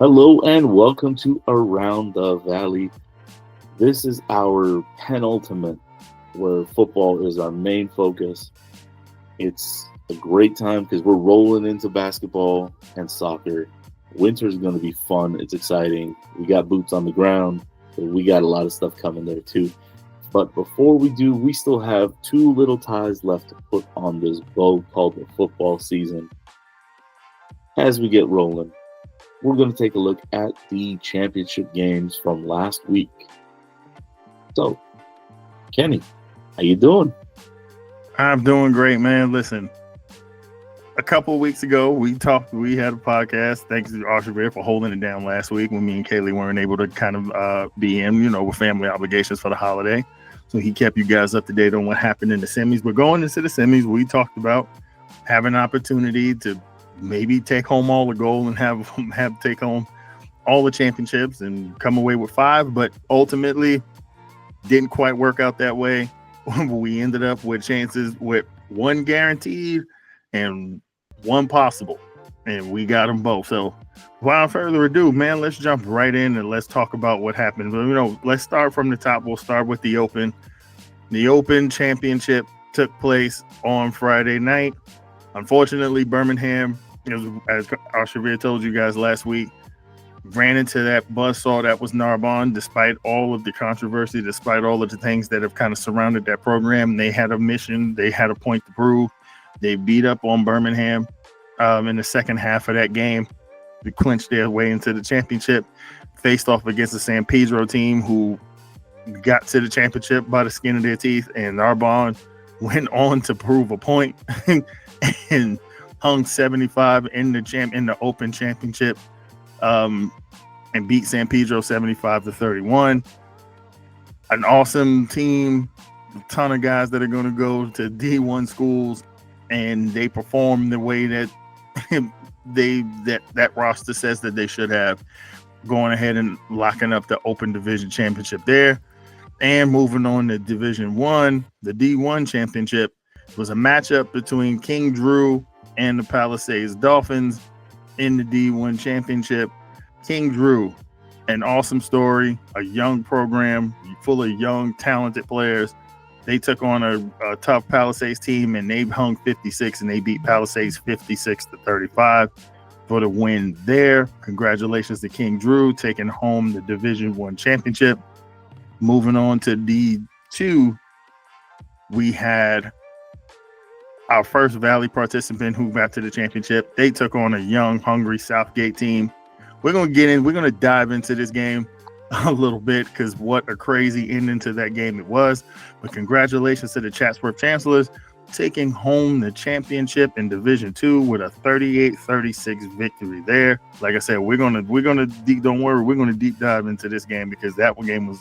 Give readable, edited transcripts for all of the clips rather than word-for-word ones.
Hello and welcome to Around the Valley. This is our penultimate where football is our main focus. It's a great time because we're rolling into basketball and soccer. Winter's going to be fun. It's exciting. We got boots on the ground, but we got a lot of stuff coming there too. But before we do, we still have two little ties left to put on this bow called the football season. As we get rolling, we're going to take a look at the championship games from last week. So, Kenny, how you doing? I'm doing great, man. Listen, a couple of weeks ago, we had a podcast. Thanks to Arshavir for holding it down last week when me and Kaylee weren't able to kind of be in, with family obligations for the holiday. So he kept you guys up to date on what happened in the semis. But going into the semis, we talked about having an opportunity to maybe take home all the gold and have take home all the championships and come away with 5, but ultimately didn't quite work out that way. We ended up with chances with 1 guaranteed and 1 possible, and we got them both. So without further ado, man, let's jump right in and let's talk about what happened. Let's start from the top. We'll start with the Open. The Open Championship took place on Friday night. Unfortunately, Birmingham, as Arshavir told you guys last week, ran into that buzzsaw that was Narbonne. Despite all of the controversy, despite all of the things that have kind of surrounded that program, they had a mission. They had a point to prove. They beat up on Birmingham in the second half of that game to clinch their way into the championship. Faced off against the San Pedro team, who got to the championship by the skin of their teeth, and Narbonne went on to prove a point and hung 75 in the Open Championship, and beat San Pedro 75-31. An awesome team, a ton of guys that are going to go to D1 schools, and they perform the way that that roster says that they should have, going ahead and locking up the Open Division Championship there. And moving on to Division 1, the D1 Championship was a matchup between King Drew and the Palisades Dolphins in the D1 Championship. King Drew, an awesome story, a young program full of young, talented players. They took on a tough Palisades team, and they hung 56, and they beat Palisades 56-35 for the win there. Congratulations to King Drew, taking home the Division 1 championship. Moving on to D2, we had our first Valley participant who got to the championship. They took on a young, hungry Southgate team. We're going to dive into this game a little bit, because what a crazy ending to that game it was. But congratulations to the Chatsworth Chancellors, taking home the championship in Division 2 with a 38-36 victory there. Like I said, we're gonna deep dive into this game, because that game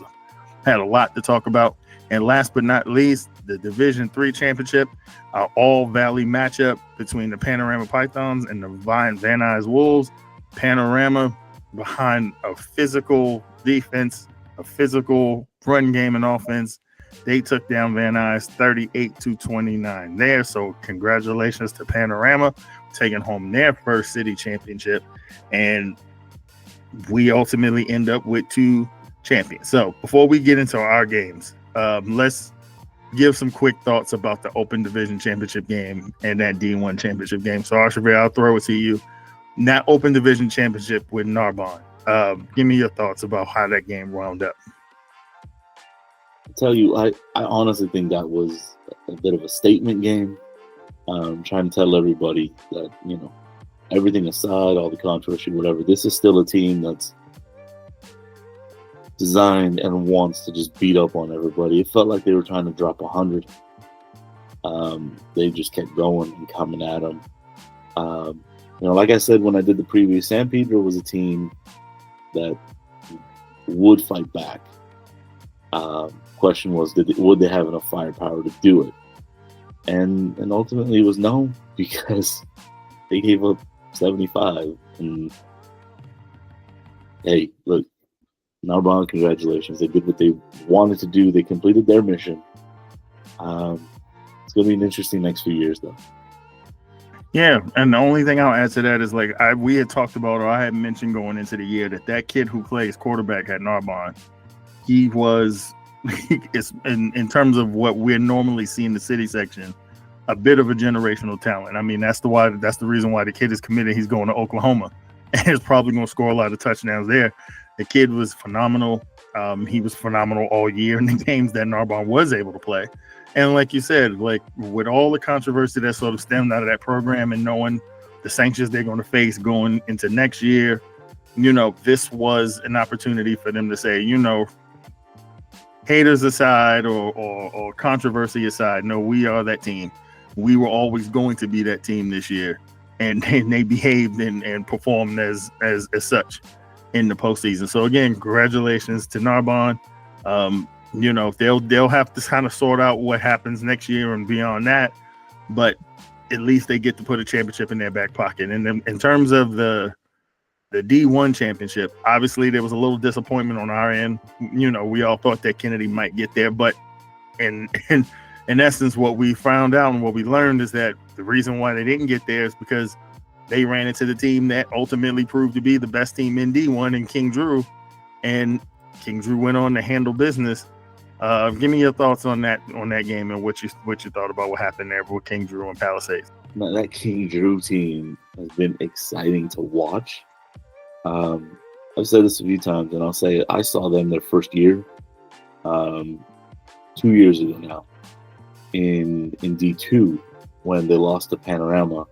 had a lot to talk about. And last but not least, the Division 3 championship, our all-valley matchup between the Panorama Pythons and the Van Nuys Wolves. Panorama, behind a physical defense, a physical run game and offense, they took down Van Nuys 38-29 there. So congratulations to Panorama, taking home their first city championship. And we ultimately end up with 2 champions. So before we get into our games, let's give some quick thoughts about the Open Division Championship game and that D1 Championship game. So Arshavir, I'll throw it to you. That Open Division Championship with Narbonne. Give me your thoughts about how that game wound up. I tell you, I honestly think that was a bit of a statement game. Trying to tell everybody that, everything aside, all the controversy, whatever, this is still a team that's designed and wants to just beat up on everybody. It felt like they were trying to drop 100. They just kept going and coming at them. Like I said when I did the preview, San Pedro was a team that would fight back. Question was, would they have enough firepower to do it? And ultimately it was no, because they gave up 75. And hey, look, Narbonne, congratulations. They did what they wanted to do. They completed their mission. It's going to be an interesting next few years, though. Yeah, and the only thing I'll add to that is like we had talked about, or I had mentioned going into the year that kid who plays quarterback at Narbonne, he was, it's in terms of what we're normally seeing in the city section, a bit of a generational talent. I mean, that's the reason why the kid is committed. He's going to Oklahoma, and is probably going to score a lot of touchdowns there. The kid was phenomenal. He was phenomenal all year in the games that Narbonne was able to play. And like you said, like with all the controversy that sort of stemmed out of that program and knowing the sanctions they're going to face going into next year, this was an opportunity for them to say, haters aside or controversy aside, no, we are that team. We were always going to be that team this year. And they behaved and performed as such in the postseason. So again, congratulations to Narbonne. They'll have to kind of sort out what happens next year and beyond that, but at least they get to put a championship in their back pocket. And then in terms of the D1 championship, obviously there was a little disappointment on our end. We all thought that Kennedy might get there, but in essence, what we found out and what we learned is that the reason why they didn't get there is because they ran into the team that ultimately proved to be the best team in D1 in King Drew, and King Drew went on to handle business. Give me your thoughts on that game and what you thought about what happened there with King Drew and Palisades. Now, that King Drew team has been exciting to watch. I've said this a few times, and I'll say it. I saw them their first year, 2 years ago now, in D2 when they lost to Panorama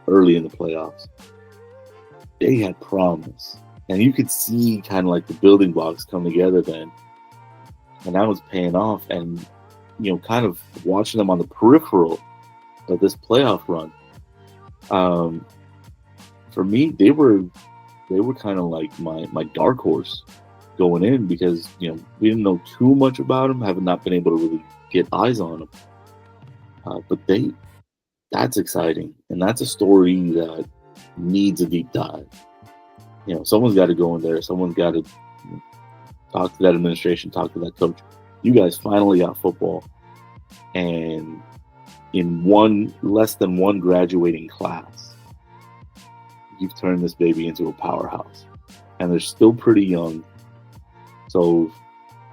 early in the playoffs. They had promise, and you could see kind of like the building blocks come together then, and that was paying off. And kind of watching them on the peripheral of this playoff run. For me, they were kind of like my dark horse going in, because we didn't know too much about them, have not been able to really get eyes on them. But that's exciting, and that's a story that needs a deep dive. Someone's got to go in there. Someone's got to talk to that administration, talk to that coach. You guys finally got football, and in less than one graduating class, you've turned this baby into a powerhouse, and they're still pretty young. So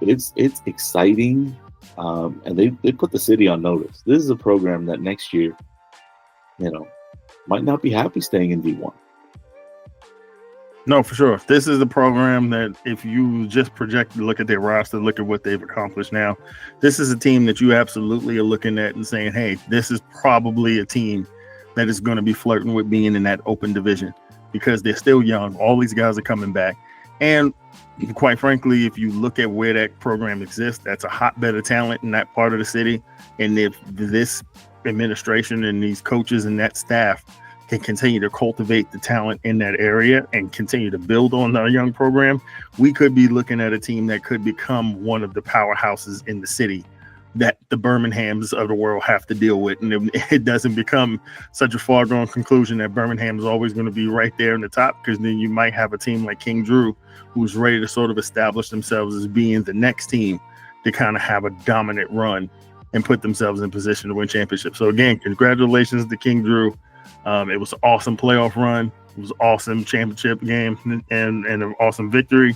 it's exciting, and they put the city on notice. This is a program that next year, might not be happy staying in D1. No, for sure. This is the program that if you just look at their roster, look at what they've accomplished now, this is a team that you absolutely are looking at and saying, hey, this is probably a team that is going to be flirting with being in that open division, because they're still young. All these guys are coming back. And quite frankly, if you look at where that program exists, that's a hotbed of talent in that part of the city. And if this administration and these coaches and that staff can continue to cultivate the talent in that area and continue to build on our young program, we could be looking at a team that could become one of the powerhouses in the city that the Birminghams of the world have to deal with. And it doesn't become such a far-gone conclusion that Birmingham is always going to be right there in the top, because then you might have a team like King Drew who's ready to sort of establish themselves as being the next team to kind of have a dominant run and put themselves in position to win championships. So again, congratulations to King Drew. It was an awesome playoff run. It was an awesome championship game and an awesome victory.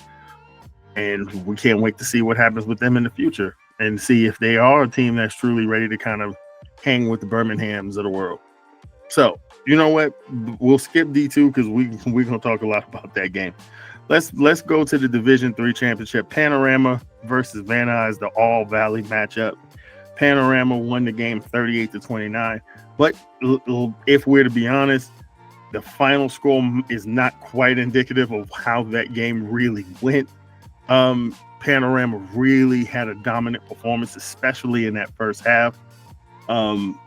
And we can't wait to see what happens with them in the future and see if they are a team that's truly ready to kind of hang with the Birminghams of the world. So, you know what? We'll skip D2 because we're going to talk a lot about that game. Let's go to the Division III championship. Panorama versus Van Nuys, the All Valley matchup. Panorama won the game 38-29. But if we're to be honest, the final score is not quite indicative of how that game really went. Panorama really had a dominant performance, especially in that first half.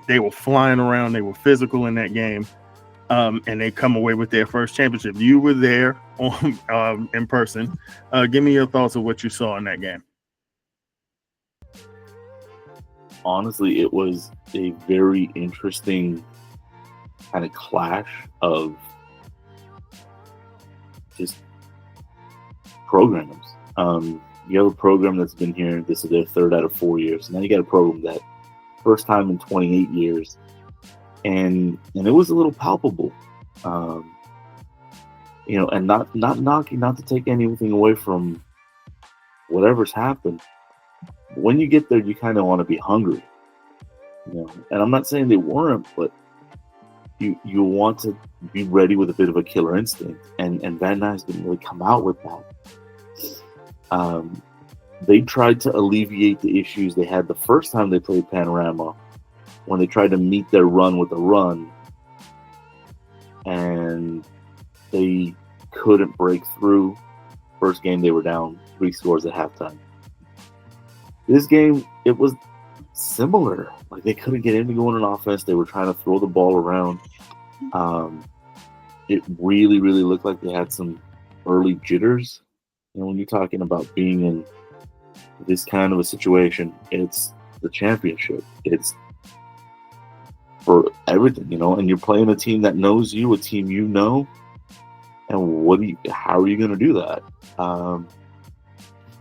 They were flying around. They were physical in that game. And they come away with their first championship. You were there in person. Give me your thoughts of what you saw in that game. Honestly, it was a very interesting kind of clash of just programs. You have a program that's been here, this is their third out of 4 years. Now you got a program that first time in 28 years and it was a little palpable. And not knocking, not to take anything away from whatever's happened. When you get there, you kind of want to be hungry, And I'm not saying they weren't, but you want to be ready with a bit of a killer instinct, and Van Nuys didn't really come out with that. They tried to alleviate the issues they had the first time they played Panorama, when they tried to meet their run with a run, and they couldn't break through. First game, they were down 3 scores at halftime. This game, it was similar. Like, they couldn't get anything going on offense. They were trying to throw the ball around. It really, really looked like they had some early jitters. When you're talking about being in this kind of a situation, it's the championship. It's for everything, and you're playing a team that knows you, a team you know. And how are you going to do that?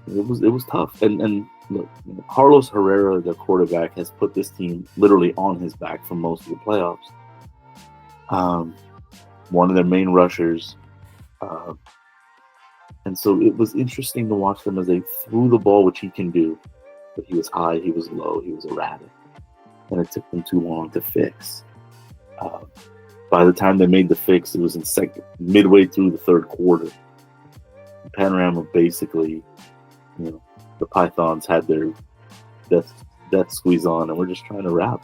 It was tough. And look, Carlos Herrera, the quarterback, has put this team literally on his back for most of the playoffs. One of their main rushers. And so it was interesting to watch them as they threw the ball, which he can do. But he was high, he was low, he was erratic. And it took them too long to fix. By the time they made the fix, it was midway through the third quarter. Panorama basically, the Pythons had their death squeeze on, and we're just trying to wrap.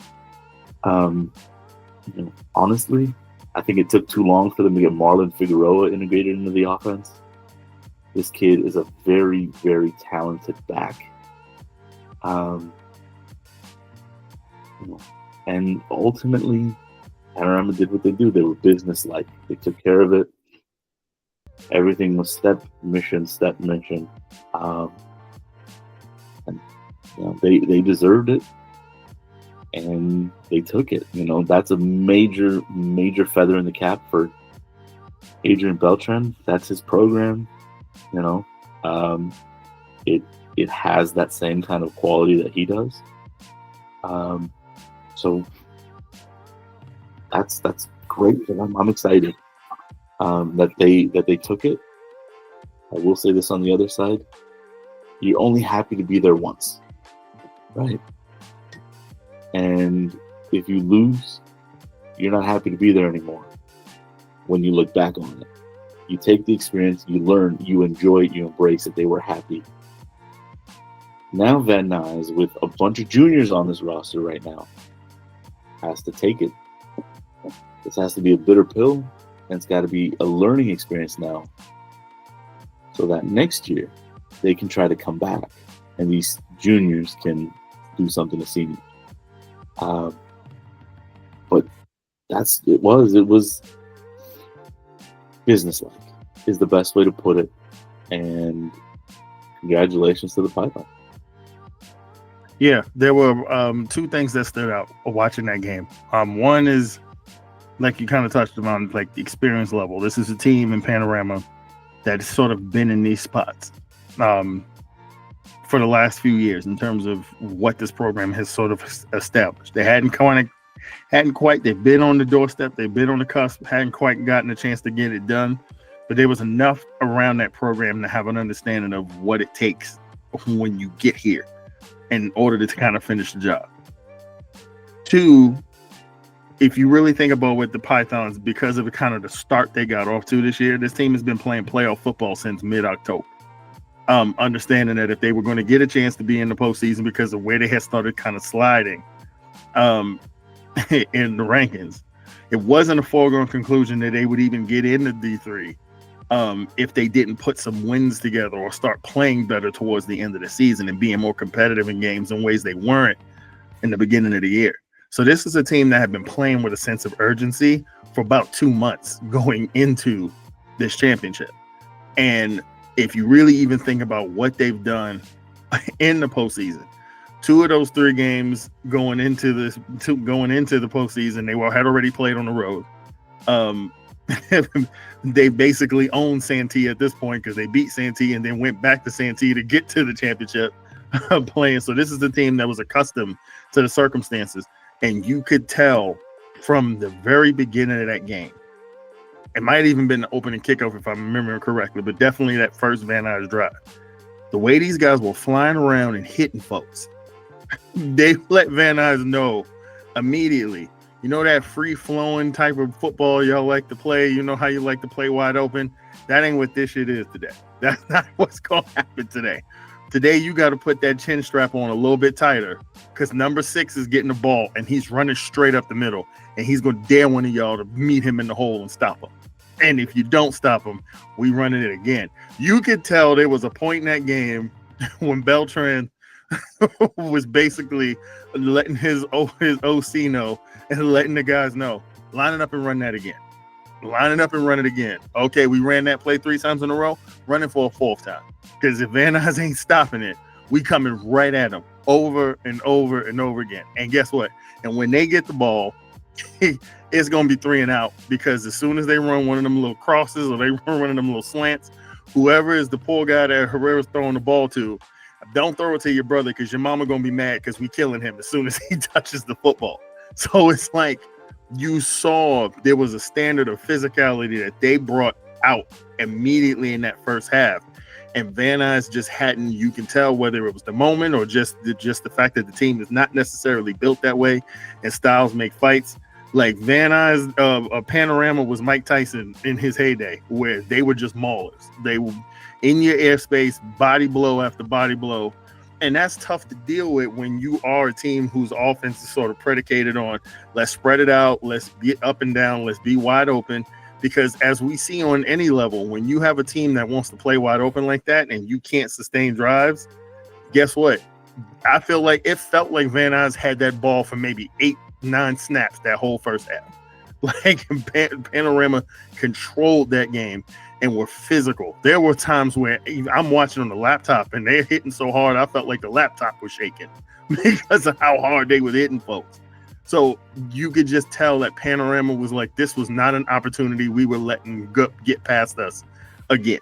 Honestly, I think it took too long for them to get Marlon Figueroa integrated into the offense. This kid is a very, very talented back. And ultimately, Panorama did what they do. They were business-like. They took care of it. Everything was step mission. And they deserved it, and they took it. That's a major, major feather in the cap for Adrian Beltran. That's his program. It has that same kind of quality that he does. So that's great, and I'm excited that they took it. I will say this on the other side: you're only happy to be there once, right? And if you lose, you're not happy to be there anymore. When you look back on it, you take the experience, you learn, you enjoy it, you embrace it. They were happy. Now Van Nuys, with a bunch of juniors on this roster right now, has to take it. This has to be a bitter pill, and it's got to be a learning experience now, so that next year they can try to come back, and these juniors can do something to seniors. But it was businesslike is the best way to put it, and congratulations to the Python. Yeah, there were 2 things that stood out watching that game. One is, like you kind of touched on, like the experience level. This is a team in Panorama that's sort of been in these spots for the last few years in terms of what this program has sort of established. They hadn't quite, they've been on the doorstep, they've been on the cusp, hadn't quite gotten a chance to get it done, but there was enough around that program to have an understanding of what it takes when you get here in order to kind of finish the job. 2, if you really think about what the Pythons, because of the kind of the start they got off to this year, this team has been playing playoff football since mid-October. Understanding that if they were going to get a chance to be in the postseason because of where they had started kind of sliding in the rankings, it wasn't a foregone conclusion that they would even get into D3 if they didn't put some wins together or start playing better towards the end of the season and being more competitive in games in ways they weren't in the beginning of the year. So this is a team that had been playing with a sense of urgency for about 2 months going into this championship. And if you really even think about what they've done in the postseason, 2 of those 3 games going into the postseason, they had already played on the road. They basically own Santee at this point because they beat Santee and then went back to Santee to get to the championship playing. So this is the team that was accustomed to the circumstances, and you could tell from the very beginning of that game. It might have even been the opening kickoff if I'm remembering correctly, but definitely that first Van Nuys drive. The way these guys were flying around and hitting folks, they let Van Nuys know immediately. You know that free-flowing type of football y'all like to play? You know how you like to play wide open? That ain't what this shit is today. That's not what's going to happen today. Today, you got to put that chin strap on a little bit tighter because number 6 is getting the ball, and he's running straight up the middle, and he's going to dare one of y'all to meet him in the hole and stop him. And if you don't stop him, we running it again. You could tell there was a point in that game when Beltran was basically letting his OC know and letting the guys know, line it up and run that again. Line it up and run it again. Okay, we ran that play 3 times in a row, running for a 4th time. Because if Van Nuys ain't stopping it, we coming right at them over and over and over again. And guess what? And when they get the ball, it's going to be 3 and out, because as soon as they run one of them little crosses or they run one of them little slants, whoever is the poor guy that Herrera's throwing the ball to, don't throw it to your brother, because your mama going to be mad because we killing him as soon as he touches the football. So it's like you saw there was a standard of physicality that they brought out immediately in that first half. And Van Nuys just hadn't, you can tell whether it was the moment or just the fact that the team is not necessarily built that way and styles make fights. Like Van Nuys, Panorama was Mike Tyson in his heyday, where they were just maulers. They were in your airspace, body blow after body blow. And that's tough to deal with when you are a team whose offense is sort of predicated on, let's spread it out, let's get up and down, let's be wide open. Because as we see on any level, when you have a team that wants to play wide open like that and you can't sustain drives, guess what? I feel like it felt like Van Nuys had that ball for maybe 8-9 snaps that whole first half. Like Panorama controlled that game and were physical. There were times where I'm watching on the laptop and they're hitting so hard, I felt like the laptop was shaking because of how hard they were hitting folks. So you could just tell that Panorama was like, this was not an opportunity we were letting get past us again.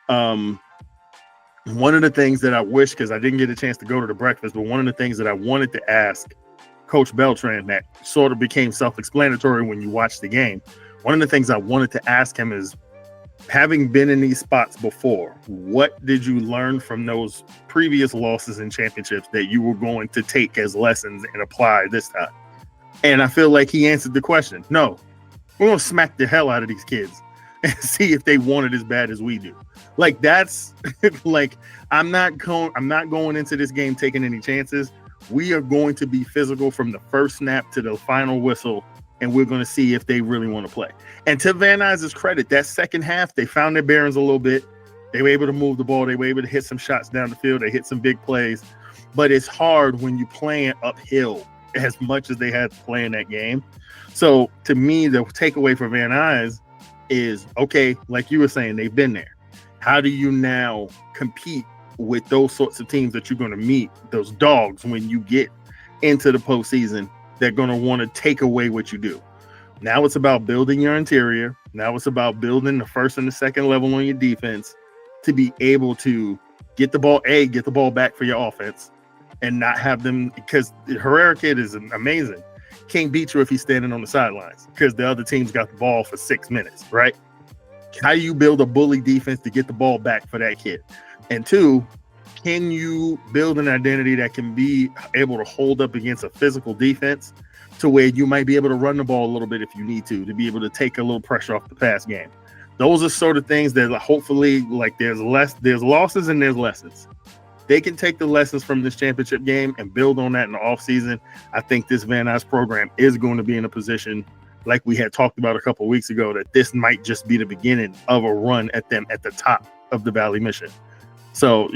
One of the things that I wish, because I didn't get a chance to go to the breakfast, but one of the things that I wanted to ask Coach Beltran that sort of became self-explanatory when you watch the game, one of the things I wanted to ask him is, having been in these spots before, what did you learn from those previous losses and championships that you were going to take as lessons and apply this time? And I feel like he answered the question. No, we're going to smack the hell out of these kids and see if they want it as bad as we do. Like, that's like, I'm not going into this game taking any chances. We are going to be physical from the first snap to the final whistle, and we're going to see if they really want to play. And to Van Nuys' credit, that second half, they found their bearings a little bit. They were able to move the ball. They were able to hit some shots down the field. They hit some big plays. But it's hard when you're playing uphill as much as they had to play in that game. So to me, the takeaway for Van Nuys is, okay, like you were saying, they've been there. How do you now compete with those sorts of teams that you're going to meet, those dogs, when you get into the postseason? They're going to want to take away what you do. Now it's about building your interior. Now it's about building the first and the second level on your defense to be able to get the ball back for your offense and not have them, because the Herrera kid is amazing. Can't beat you if he's standing on the sidelines because the other team's got the ball for 6 minutes, right? How do you build a bully defense to get the ball back for that kid? And 2, can you build an identity that can be able to hold up against a physical defense to where you might be able to run the ball a little bit if you need to be able to take a little pressure off the pass game? Those are sort of things that hopefully, like, there's losses and there's lessons. They can take the lessons from this championship game and build on that in the offseason. I think this Van Nuys program is going to be in a position, like we had talked about a couple of weeks ago, that this might just be the beginning of a run at them at the top of the Valley Mission. So,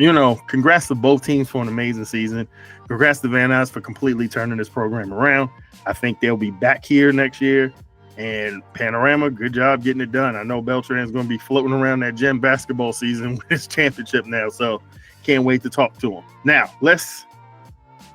congrats to both teams for an amazing season. Congrats to Van Nuys for completely turning this program around. I think they'll be back here next year. And Panorama, good job getting it done. I know Beltran's going to be floating around that gym basketball season with his championship now. So can't wait to talk to him. Now, let's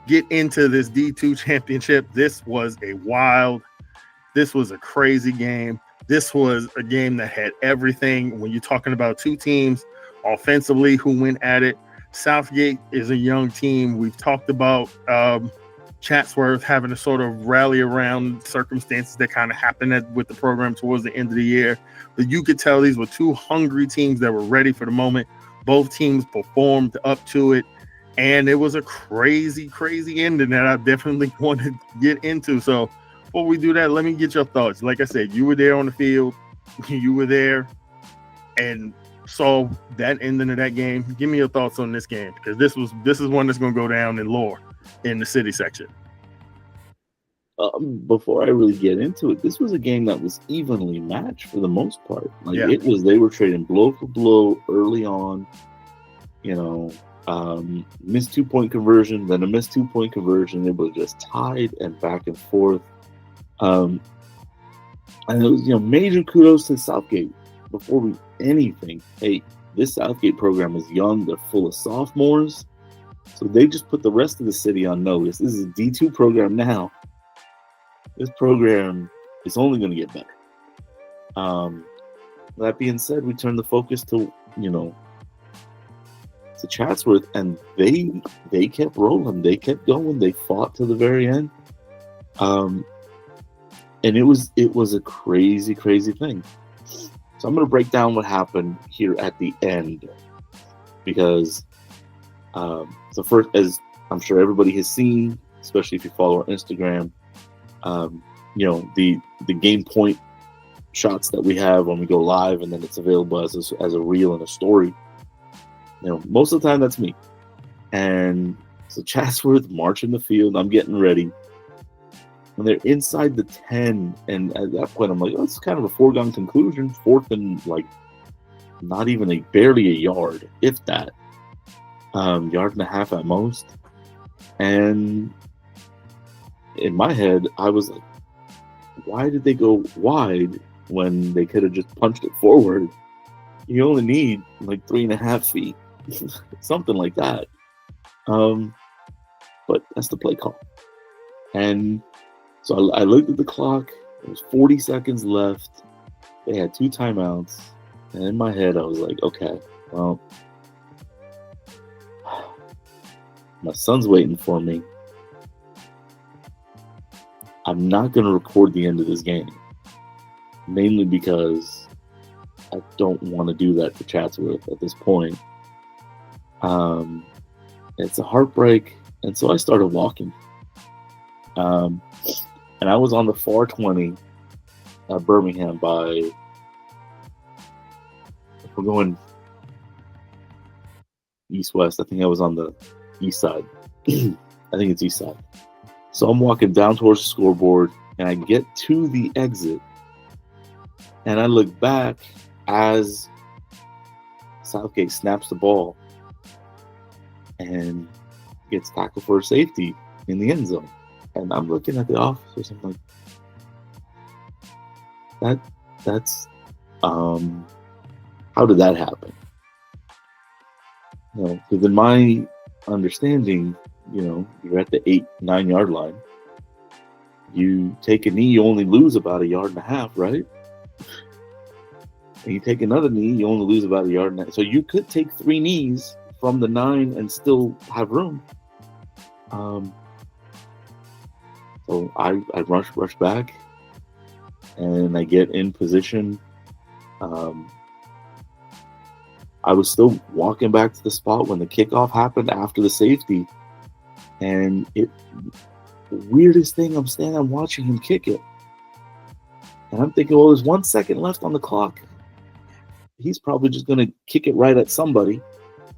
get into this D2 championship. This was a crazy game. This was a game that had everything. When you're talking about two teams offensively who went at it, Southgate is a young team. We've talked about Chatsworth having to sort of rally around circumstances that kind of happened with the program towards the end of the year. But you could tell these were two hungry teams that were ready for the moment. Both teams performed up to it. And it was a crazy, crazy ending that I definitely want to get into. So before we do that, let me get your thoughts. Like I said, you were there on the field. You were there and saw that ending of that game. Give me your thoughts on this game, because this is one that's going to go down in lore in the city section. Before I really get into it, this was a game that was evenly matched for the most part. Like Yeah. they were trading blow for blow early on. Missed 2-point conversion, then a missed 2-point conversion. It was just tied and back and forth. And it was, major kudos to Southgate. Before anything, hey, this Southgate program is young. They're full of sophomores. So they just put the rest of the city on notice. This is a D2 program now. This program is only going to get better. That being said, we turn the focus to Chatsworth, and they kept rolling. They kept going. They fought to the very end. And it was a crazy, crazy thing. So I'm going to break down what happened here at the end, because so first, as I'm sure everybody has seen, especially if you follow our Instagram, the game point shots that we have when we go live, and then it's available as a reel and a story. Most of the time that's me. And so Chatsworth marching the field. I'm getting ready. When they're inside the 10, and at that point I'm like, oh, it's kind of a foregone conclusion. Fourth and not even barely a yard, if that. Yard and a half at most. And in my head, I was like, why did they go wide when they could have just punched it forward? You only need 3.5 feet, something like that. But that's the play call. And so I looked at the clock. There was 40 seconds left. They had 2 timeouts. And in my head, I was like, okay, well, my son's waiting for me. I'm not going to record the end of this game. Mainly because I don't want to do that to Chatsworth at this point. It's a heartbreak. And so I started walking. And I was on the far 20 at Birmingham by, if we're going east-west, I think I was on the east side. I think it's east side. So I'm walking down towards the scoreboard, and I get to the exit, and I look back as Southgate snaps the ball and gets tackled for a safety in the end zone. And I'm looking at the officers. I'm like, that's how did that happen? Because in my understanding, you're at the 8-9 yard line. You take a knee, you only lose about 1.5 yards, right? And you take another knee, you only lose about 1.5 yards. So you could take 3 knees from the 9 and still have room. So I rush back, and I get in position. I was still walking back to the spot when the kickoff happened after the safety, and the weirdest thing, I'm watching him kick it, and I'm thinking, well, there's 1 second left on the clock. He's probably just going to kick it right at somebody,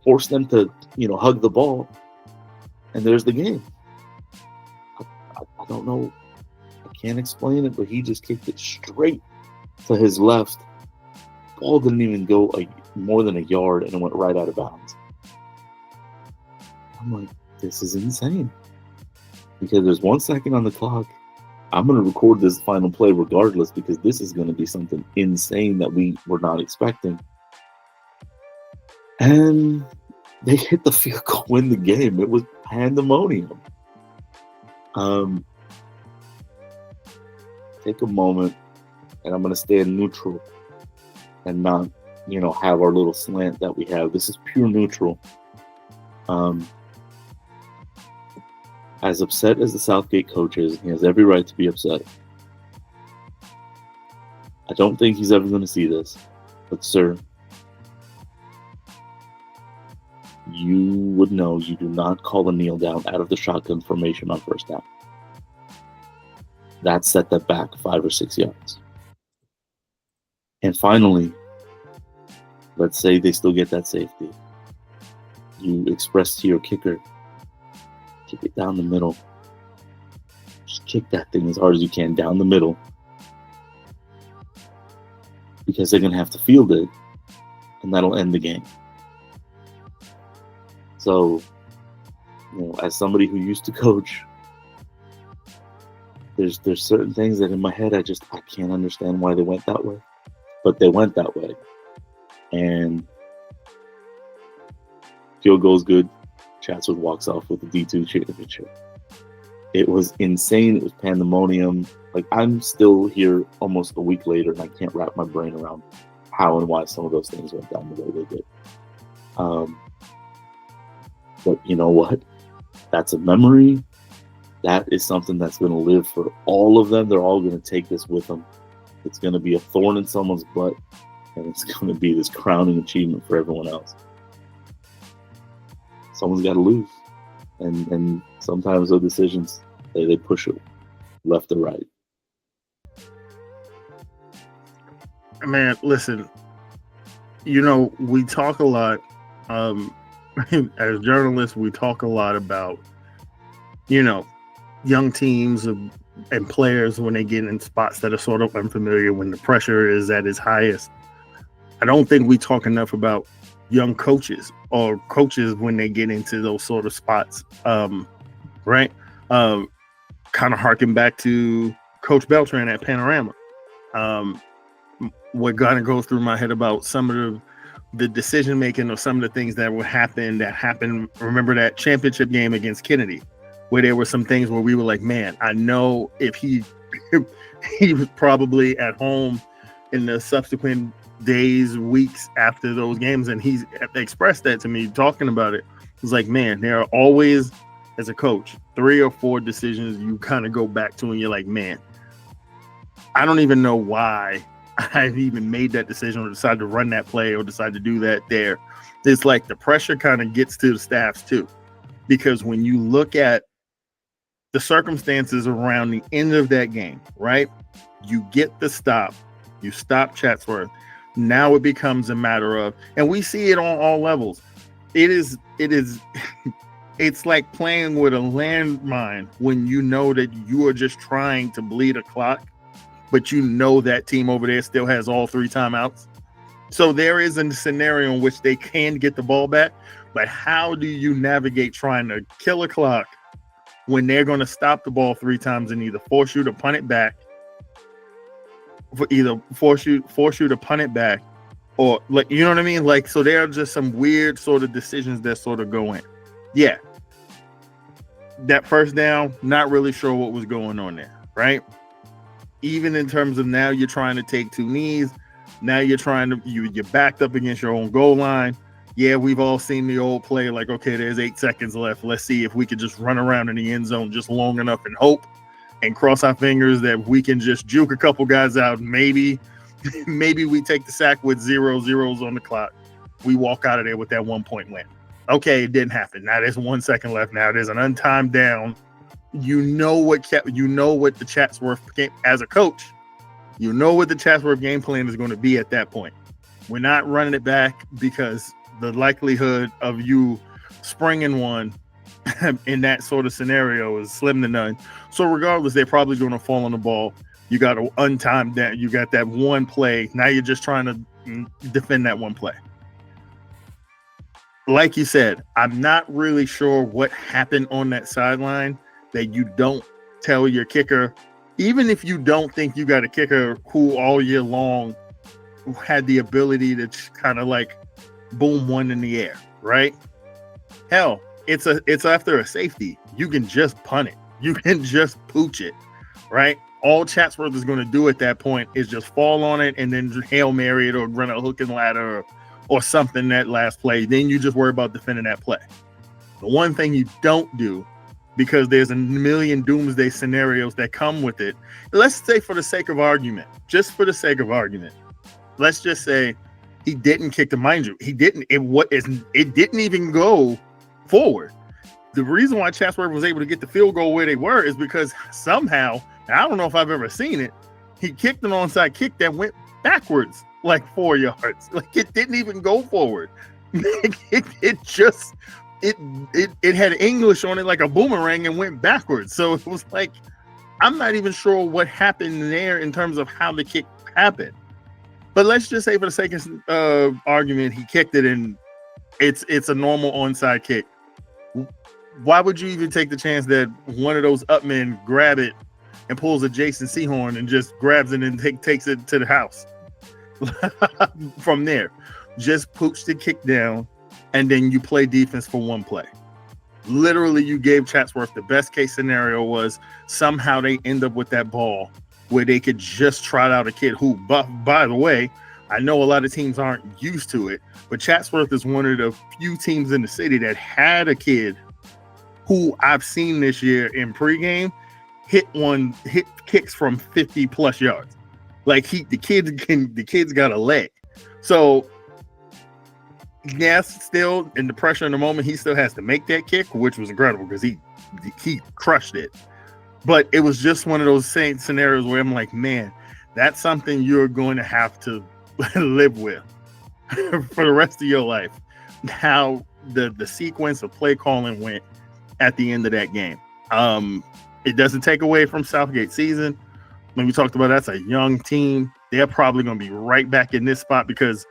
force them to, hug the ball, and there's the game. I don't know. I can't explain it, but he just kicked it straight to his left. Ball didn't even go more than 1 yard, and it went right out of bounds. I'm like, this is insane. Because there's 1 second on the clock. I'm going to record this final play regardless, because this is going to be something insane that we were not expecting. And they hit the field goal, win the game. It was pandemonium. Take a moment, and I'm going to stay neutral and not, have our little slant that we have. This is pure neutral. As upset as the Southgate coach is, he has every right to be upset. I don't think he's ever going to see this. But, sir, you would know you do not call a kneel down out of the shotgun formation on first down. That set that back 5 or 6 yards. And finally, let's say they still get that safety. You express to your kicker, kick it down the middle. Just kick that thing as hard as you can down the middle. Because they're going to have to field it, and that'll end the game. So, as somebody who used to coach, there's certain things that in my head I can't understand why they went that way. But they went that way. And field goal's good. Chatsworth walks off with the D2 championship. It was insane. It was pandemonium. Like, I'm still here almost a week later, and I can't wrap my brain around how and why some of those things went down the way they did. But you know what? That's a memory. That is something that's going to live for all of them. They're all going to take this with them. It's going to be a thorn in someone's butt, and it's going to be this crowning achievement for everyone else. Someone's got to lose. And sometimes those decisions, they push it left or right. Man, listen, we talk a lot, as journalists, we talk a lot about, young teams and players when they get in spots that are sort of unfamiliar, when the pressure is at its highest. I don't think we talk enough about young coaches or coaches when they get into those sort of spots, right? Kind of harken back to Coach Beltran at Panorama. What kind of goes through my head about some of the decision making or some of the things that happened. Remember that championship game against Kennedy, where there were some things where we were like, man, I know if he was probably at home in the subsequent days, weeks after those games, and he's expressed that to me talking about it. It's like, man, there are always, as a coach, 3 or 4 decisions you kind of go back to and you're like, man, I don't even know why I've even made that decision or decided to run that play or decide to do that there. It's like the pressure kind of gets to the staffs too, because when you look at the circumstances around the end of that game, right? You get the stop, you stop Chatsworth. Now it becomes a matter of, and we see it on all levels. It is it's like playing with a landmine when you know that you are just trying to bleed a clock, but you know that team over there still has all 3 timeouts. So there is a scenario in which they can get the ball back, but how do you navigate trying to kill a clock when they're going to stop the ball 3 times and either force you to punt it back, or, like, you know what I mean? Like, so there are just some weird sort of decisions that sort of go in. Yeah. That first down, not really sure what was going on there, right? Even in terms of now you're trying to take 2 knees. Now you're backed up against your own goal line. Yeah, we've all seen the old play, like, okay, there's 8 seconds left. Let's see if we could just run around in the end zone just long enough and hope and cross our fingers that we can just juke a couple guys out. Maybe we take the sack with 0 zeros on the clock. We walk out of there with that 1-point win. Okay, it didn't happen. Now there's 1 second left. Now there's an untimed down. You know what the Chatsworth game, as a coach, you know what the Chatsworth game plan is going to be at that point. We're not running it back because the likelihood of you springing one in that sort of scenario is slim to none. So regardless, they're probably going to fall on the ball. You got to untime that. You got that one play. Now you're just trying to defend that one play. Like you said, I'm not really sure what happened on that sideline that you don't tell your kicker, even if you don't think you got a kicker who all year long had the ability to kind of like boom one in the air, right? Hell, it's after a safety. You can just punt it. You can just pooch it, right? All Chatsworth is going to do at that point is just fall on it and then Hail Mary it or run a hook and ladder or something that last play. Then you just worry about defending that play. The one thing you don't do because there's a million doomsday scenarios that come with it. Let's say, for the sake of argument, let's just say he didn't kick the, mind you, he didn't. It didn't even go forward. The reason why Chatsworth was able to get the field goal where they were is because somehow, I don't know if I've ever seen it, he kicked an onside kick that went backwards like 4 yards. Like, it didn't even go forward. It had English on it like a boomerang and went backwards. So it was like, I'm not even sure what happened there in terms of how the kick happened. But let's just say, for the sake of argument, he kicked it and it's a normal onside kick. Why would you even take the chance that one of those up men grab it and pulls a Jason Sehorn and just grabs it and takes it to the house? From there, just pooch the kick down, and then you play defense for one play. Literally, you gave Chatsworth the best case scenario was somehow they end up with that ball where they could just trot out a kid who, by the way, I know a lot of teams aren't used to it, but Chatsworth is one of the few teams in the city that had a kid who I've seen this year in pregame hit kicks from 50 plus yards. Like, the kid's got a leg. So yes, still in the pressure in the moment, he still has to make that kick, which was incredible because he crushed it. But it was just one of those same scenarios where I'm like, man, that's something you're going to have to live with for the rest of your life. How the sequence of play calling went at the end of that game. It doesn't take away from Southgate's season. When we talked about that's a young team, they're probably going to be right back in this spot because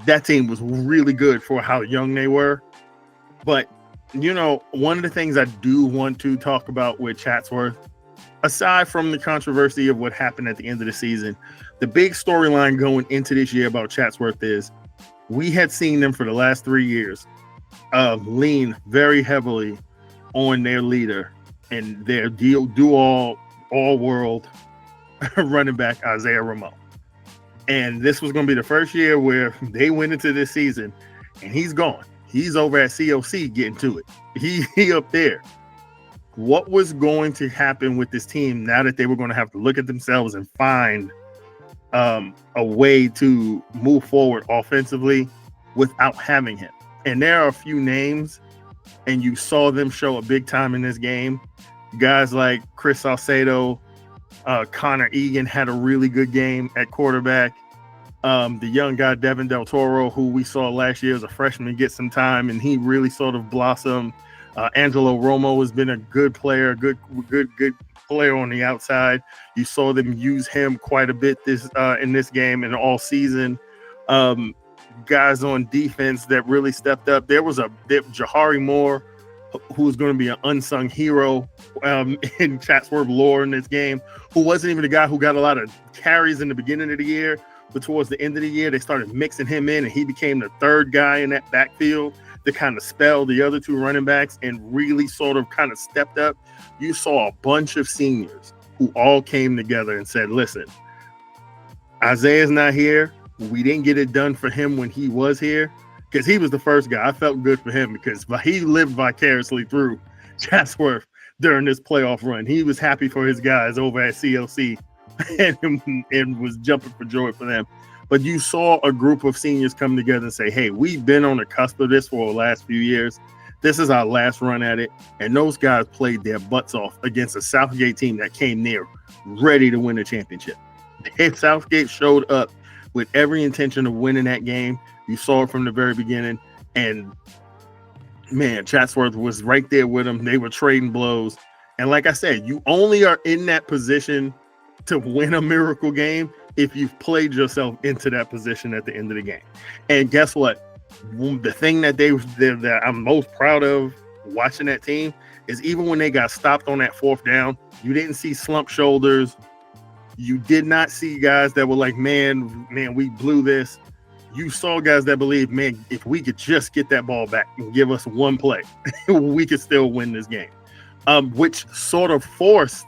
that team was really good for how young they were. But, you know, one of the things I do want to talk about with Chatsworth, aside from the controversy of what happened at the end of the season, the big storyline going into this year about Chatsworth is we had seen them for the last 3 years lean very heavily on their leader and their all-world running back, Isaiah Ramon. And this was going to be the first year where they went into this season and he's gone. He's over at COC getting to it. He up there. What was going to happen with this team now that they were going to have to look at themselves and find a way to move forward offensively without having him? And there are a few names, and you saw them show a big time in this game. Guys like Chris Salcedo, Connor Egan had a really good game at quarterback. The young guy, Devin Del Toro, who we saw last year as a freshman, get some time, and he really sort of blossomed. Angelo Romo has been a good player, good player on the outside. You saw them use him quite a bit in this game and all season. Guys on defense that really stepped up. There was Jahari Moore, who's going to be an unsung hero in Chatsworth lore in this game, who wasn't even the guy who got a lot of carries in the beginning of the year, but towards the end of the year, they started mixing him in, and he became the third guy in that backfield to kind of spell the other two running backs and really sort of kind of stepped up. You saw a bunch of seniors who all came together and said, listen, Isaiah's not here. We didn't get it done for him when he was here because he was the first guy. I felt good for him because he lived vicariously through Chatsworth during this playoff run. He was happy for his guys over at CLC and was jumping for joy for them. But you saw a group of seniors come together and say, hey, we've been on the cusp of this for the last few years. This is our last run at it. And those guys played their butts off against a Southgate team that came near ready to win the championship. And Southgate showed up with every intention of winning that game. You saw it from the very beginning. And, man, Chatsworth was right there with them. They were trading blows. And like I said, you only are in that position to win a miracle game if you've played yourself into that position at the end of the game. And guess what? The thing that that I'm most proud of watching that team is even when they got stopped on that fourth down, you didn't see slump shoulders. You did not see guys that were like, man, we blew this. You saw guys that believed, man, if we could just get that ball back and give us one play, we could still win this game. Which sort of forced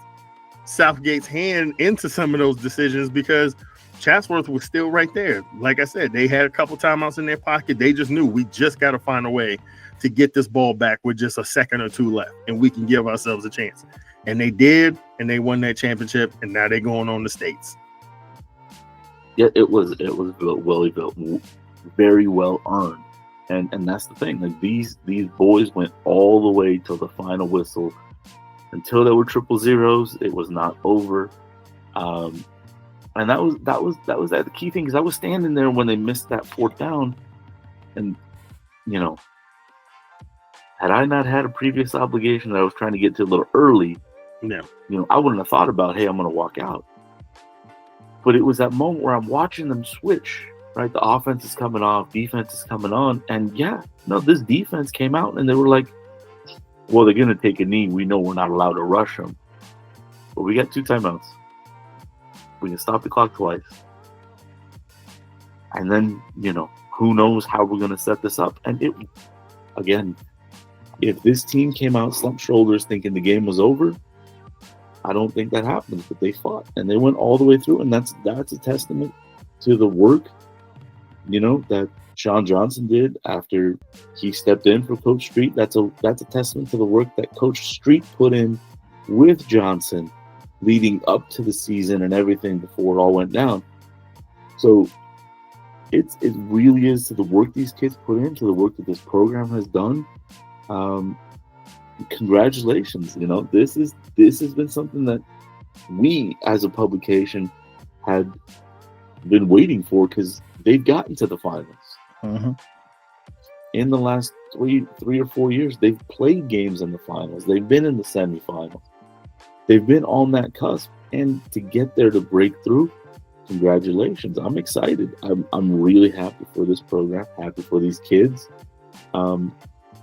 Southgate's hand into some of those decisions because Chatsworth was still right there. Like I said, they had a couple timeouts in their pocket. They just knew we just got to find a way to get this ball back with just a second or two left, and we can give ourselves a chance. And they did, and they won that championship, and now they're going on the States. Yeah, it was very well earned, and that's the thing. Like these boys went all the way till the final whistle. Until there were 000s, it was not over. And that was the key thing, because I was standing there when they missed that fourth down, and had I not had a previous obligation that I was trying to get to a little early, I wouldn't have thought about, hey, I'm going to walk out. But it was that moment where I'm watching them switch, right? The offense is coming off, defense is coming on. And this defense came out and they were like, well, they're going to take a knee. We know we're not allowed to rush them. But we got 2 timeouts. We can stop the clock twice. And then, who knows how we're going to set this up. And if this team came out slumped shoulders thinking the game was over, I don't think that happens. But they fought and they went all the way through, and that's a testament to the work, that Sean Johnson did after he stepped in for Coach Street. That's a testament to the work that Coach Street put in with Johnson leading up to the season and everything before it all went down. So it really is to the work these kids put in, to the work that this program has done. Congratulations. This has been something that we as a publication had been waiting for, because they've gotten to the finals. Mm-hmm. In the last 3 or 4 years, they've played games in the finals. They've been in the semifinals. They've been on that cusp, and to get there, to break through, congratulations. I'm excited. I'm really happy for this program, happy for these kids. And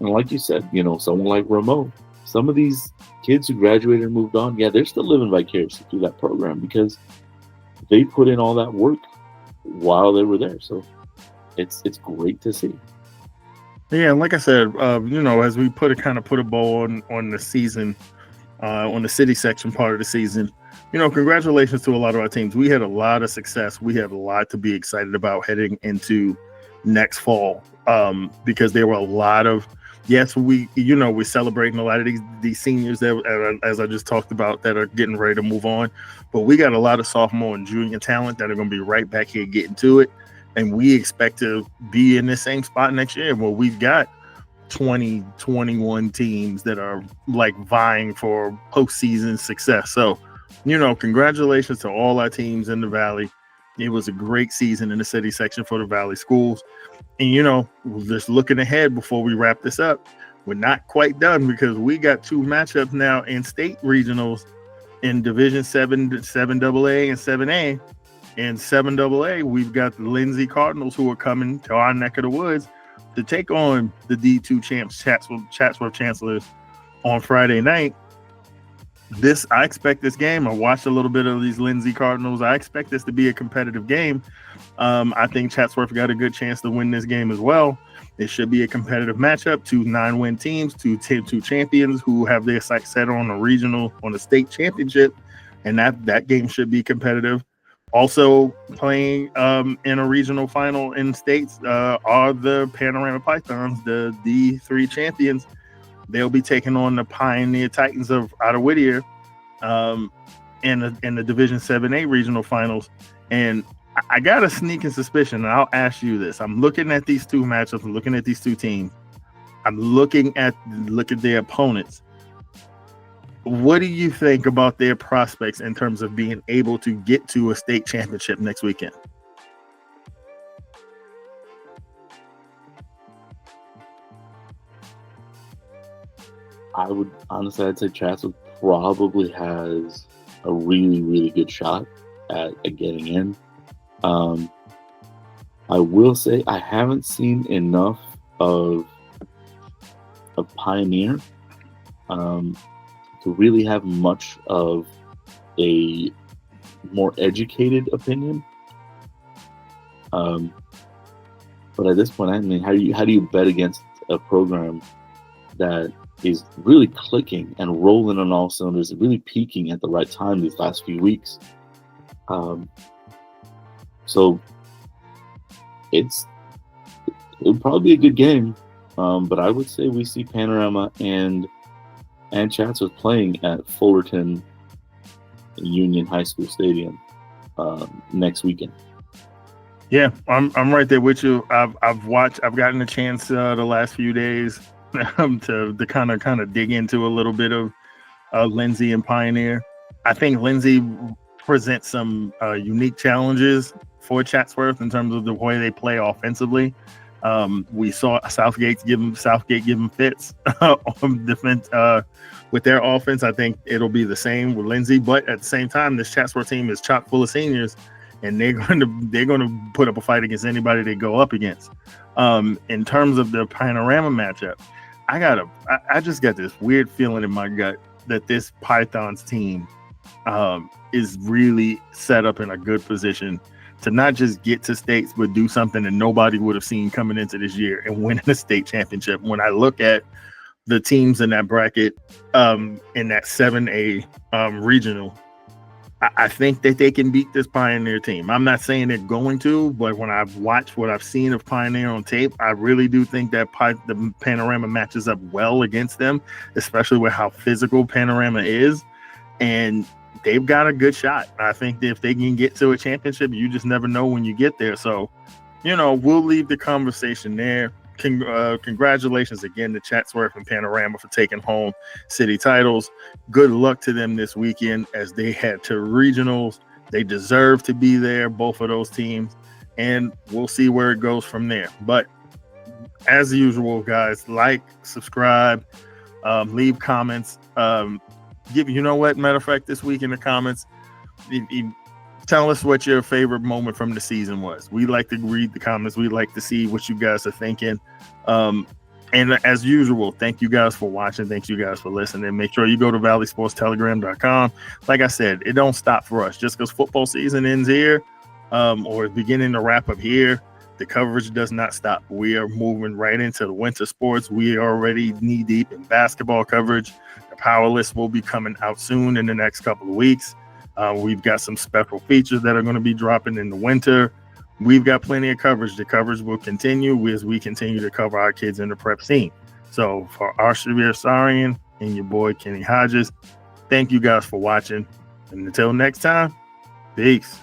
like you said, someone like Ramo, some of these kids who graduated and moved on, they're still living vicariously through that program because they put in all that work while they were there. So it's great to see. Yeah, and like I said, as we put a bow on the season, on the city section part of the season, congratulations to a lot of our teams. We had a lot of success. We have a lot to be excited about heading into next fall, because there were a lot of, we're celebrating a lot of these seniors that, as I just talked about, that are getting ready to move on. But we got a lot of sophomore and junior talent that are going to be right back here getting to it. And we expect to be in the same spot next year where we've got 20, 21 teams that are like vying for postseason success. So, congratulations to all our teams in the Valley. It was a great season in the city section for the Valley schools. And, just looking ahead before we wrap this up, we're not quite done, because we got 2 matchups now in state regionals in Division 7, 7AA and 7A. In 7AA, we've got the Lindsay Cardinals, who are coming to our neck of the woods to take on the D2 champs, Chatsworth Chancellors, on Friday night. I expect this game. I watched a little bit of these Lindsay Cardinals. I expect this to be a competitive game. I think Chatsworth got a good chance to win this game as well. It should be a competitive matchup. 2 9-win teams, two champions who have their sights set on a state championship, and that game should be competitive. Also playing in a regional final in states are the Panorama Pythons, the D3 champions. They'll be taking on the Pioneer Titans out of Whittier in the Division 7A regional finals. And I got a sneaking suspicion, and I'll ask you this. I'm looking at these 2 matchups. I'm looking at these 2 teams. I'm looking at their opponents. What do you think about their prospects in terms of being able to get to a state championship next weekend? I'd say Chatsworth probably has a really, really good shot at getting in. I will say I haven't seen enough of Pioneer to really have much of a more educated opinion. But at this point, I mean, how do you bet against a program that is really clicking and rolling on all cylinders, really peaking at the right time these last few weeks? So it'll probably be a good game. But I would say we see Panorama and Chatsworth playing at Fullerton Union High School Stadium next weekend. Yeah, I'm right there with you. I've gotten a chance the last few days to kind of dig into a little bit of Lindsay and Pioneer. I think Lindsay presents some unique challenges for Chatsworth in terms of the way they play offensively. We saw Southgate give them fits on defense with their offense. I think it'll be the same with Lindsay, but at the same time, this Chatsworth team is chock full of seniors, and they're going to put up a fight against anybody they go up against. In terms of the Panorama matchup, I just got this weird feeling in my gut that this Pythons team is really set up in a good position to not just get to states, but do something that nobody would have seen coming into this year and win a state championship. When I look at the teams in that bracket, in that 7A regional, I think that they can beat this Pioneer team. I'm not saying they're going to, but when I've watched what I've seen of Pioneer on tape, I really do think that the Panorama matches up well against them, especially with how physical Panorama is. And they've got a good shot. I think that if they can get to a championship, you just never know when you get there. So, we'll leave the conversation there. Congratulations again to Chatsworth and Panorama for taking home city titles. Good luck to them this weekend as they head to regionals. They deserve to be there, both of those teams, and we'll see where it goes from there. But as usual, guys, like, subscribe, leave comments. Matter of fact, this week in the comments, tell us what your favorite moment from the season was. We like to read the comments. We like to see what you guys are thinking. And as usual, thank you guys for watching. Thank you guys for listening. Make sure you go to valleysportstelegram.com. Like I said, it don't stop for us. Just because football season ends here or is beginning to wrap up here, the coverage does not stop. We are moving right into the winter sports. We are already knee-deep in basketball coverage. The Power List will be coming out soon in the next couple of weeks. We've got some special features that are going to be dropping in the winter. We've got plenty of coverage. The coverage will continue as we continue to cover our kids in the prep scene. So for Arshavir and your boy Kenny Hodges, thank you guys for watching. And until next time, peace.